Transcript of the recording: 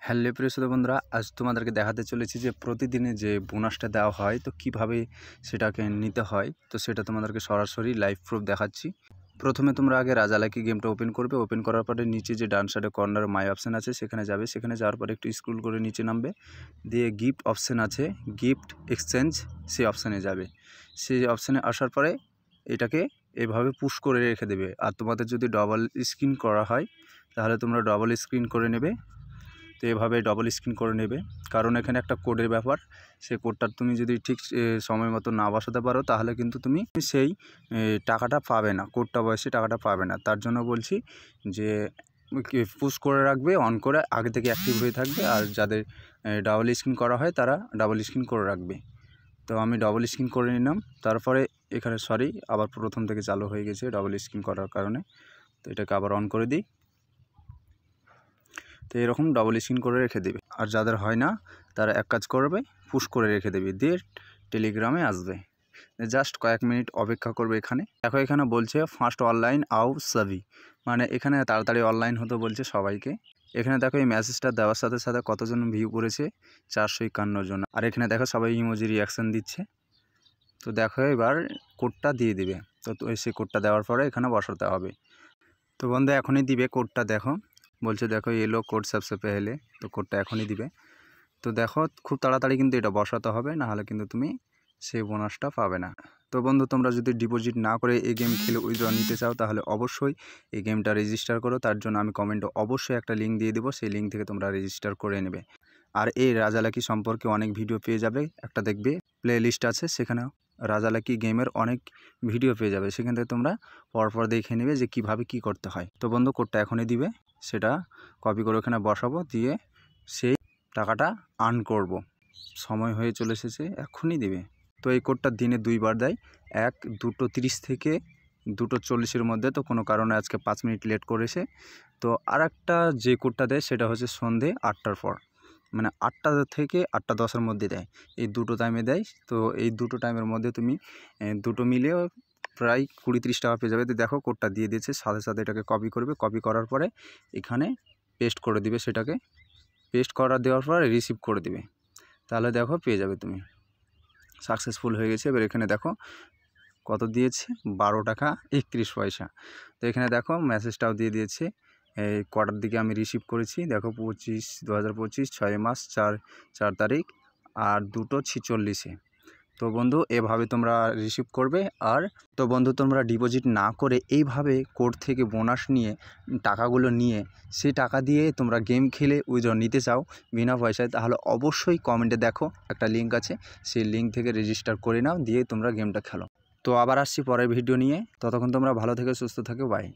Hello প্রিয় শ্রোতা বন্ধুরা, আজ তোমাদেরকে দেখাতে চলেছি যে প্রতিদিনে যে বোনাসটা দেওয়া হয় তো কিভাবে সেটাকে নিতে হয়। তো সেটা তোমাদেরকে সরাসরি লাইভ প্রুফ দেখাচ্ছি। প্রথমে তোমরা আগে রাজা লাকি গেমটা ওপেন করবে। ওপেন করার পরে নিচে যে ডান সাইডে কর্নার মাই অপশান আছে সেখানে যাবে। সেখানে যাওয়ার পরে একটু স্ক্রল করে নিচে নামবে, দিয়ে গিফট অপশান আছে, গিফট এক্সচেঞ্জ, সেই অপশানে যাবে। সেই অপশানে আসার পরে এটাকে এভাবে পুশ করে রেখে দেবে। আর তোমাদের যদি ডবল স্ক্রিন করা হয় তাহলে তোমরা ডবল স্ক্রিন করে নেবে। তো এভাবে ডবল স্ক্রিন করে নেবে, কারণ এখানে একটা কোডের ব্যাপার। সেই কোডটা তুমি যদি ঠিক সময় মতো না বসাতে পারো তাহলে কিন্তু তুমি সেই টাকাটা পাবে না, কোডটা বয়সে টাকাটা পাবে না। তার জন্য বলছি যে পুশ করে রাখবে, অন করে আগে থেকে অ্যাক্টিভ হয়ে থাকবে। আর যাদের ডাবল স্ক্রিন করা হয় তারা ডাবল স্ক্রিন করে রাখবে। তো আমি ডবল স্ক্রিন করে নিলাম। তারপরে এখানে আবার প্রথম থেকে চালু হয়ে গেছে ডবল স্ক্রিন করার কারণে। তো এটাকে আবার অন করে দিই। তো এরকম ডবল স্ক্রিন করে রেখে দেবে। আর যাদের হয় না তারা এক কাজ করবে, পুশ করে রেখে দেবে, দিয়ে টেলিগ্রামে আসবে। জাস্ট কয়েক মিনিট অপেক্ষা করবে। এখানে দেখো, এখানে বলছে ফার্স্ট অনলাইন আউ সাবি, মানে এখানে তাড়াতাড়ি অনলাইন হতে বলছে সবাইকে। এখানে দেখো এই মেসেজটা দেওয়ার সাথে সাথে কতজন ভিউ করেছে, 451 জন। আর এখানে দেখো সবাই ইমোজি রিয়াকশান দিচ্ছে। তো দেখো এবার কোডটা দিয়ে দিবে। তো সেই কোডটা দেওয়ার পরে এখানে বসাতে হবে। তো বন্ধু এখনই দিবে কোডটা। দেখো বলছে, দেখো এলো কোড সবসে পেহলে। তো কোডটা এখনই দিবে। তো দেখো খুব তাড়াতাড়ি কিন্তু এটা বসাতে হবে, না হলে কিন্তু তুমি সেই বোনাসটা পাবে না। তো বন্ধু তোমরা যদি ডিপোজিট না করে এই গেম খেলে উইথড্র নিতে চাও তাহলে অবশ্যই এই গেমটা রেজিস্টার করো। তার জন্য আমি কমেন্টে অবশ্যই একটা লিঙ্ক দিয়ে দেবো, সেই লিঙ্ক থেকে তোমরা রেজিস্টার করে নেবে। আর এই রাজা লাকি সম্পর্কে অনেক ভিডিও পেয়ে যাবে। একটা দেখবে প্লে লিস্ট আছে, সেখানেও রাজা লাকি গেমের অনেক ভিডিও পেয়ে যাবে। সেখান থেকে তোমরা পরপর দেখে নেবে যে কিভাবে কি করতে হয়। তো বন্ধু কোডটা এখনই দিবে, সেটা কপি করে ওখানে বসাবো, দিয়ে সেই টাকাটা আর্ন করব। সময় হয়ে চলে এসেছে, এখনই দিবে। তো এই কোডটা দিনে 2বার দেয়, 2:30 থেকে 2:40-এর মধ্যে। তো কোনো কারণে আজকে 5 মিনিট লেট করেছে। তো আর একটা যে কোডটা দেয় সেটা হচ্ছে সন্ধে 8টার পর, মানে 8টা থেকে 8:10-এর মধ্যে দেয়। এই দুটো টাইমে দেয়। তো এই দুটো টাইমের মধ্যে তুমি দুটো মিলিয়ে প্রায় 20-30 টাকা পেয়ে যাবে। তো দেখো কোডটা দিয়ে দিয়েছে, সাথে সাথে এটাকে কপি করবে। কপি করার পরে এখানে পেস্ট করে দিবে। সেটাকে পেস্ট করা দেওয়ার পর রিসিভ করে দিবে, তাহলে দেখো পেয়ে যাবে তুমি। সাকসেসফুল হয়ে গেছে। এবার এখানে দেখো কত দিয়েছে, 12 টাকা 31 পয়সা। তো এখানে দেখো মেসেজটাও দিয়ে দিয়েছে। এই কটার দিকে আমি রিসিভ করেছি, দেখো 2025 6 মাস 4 তারিখ আর 2:46-এ। তো বন্ধু এভাবে তোমরা রিসিভ করবে। আর তো বন্ধু তোমরা ডিপোজিট না করে এইভাবে কোড থেকে বোনাস নিয়ে টাকাগুলো নিয়ে সেই টাকা দিয়ে তোমরা গেম খেলে উইথড্র নিতে চাও বিনা পয়সায়, তাহলে অবশ্যই কমেন্টে দেখো একটা লিঙ্ক আছে, সেই লিঙ্ক থেকে রেজিস্টার করে নাও, দিয়ে তোমরা গেমটা খেলো। তো আবার আসছি পরের ভিডিও নিয়ে। ততক্ষণ তোমরা ভালো থেকে সুস্থ থাকো, বাই।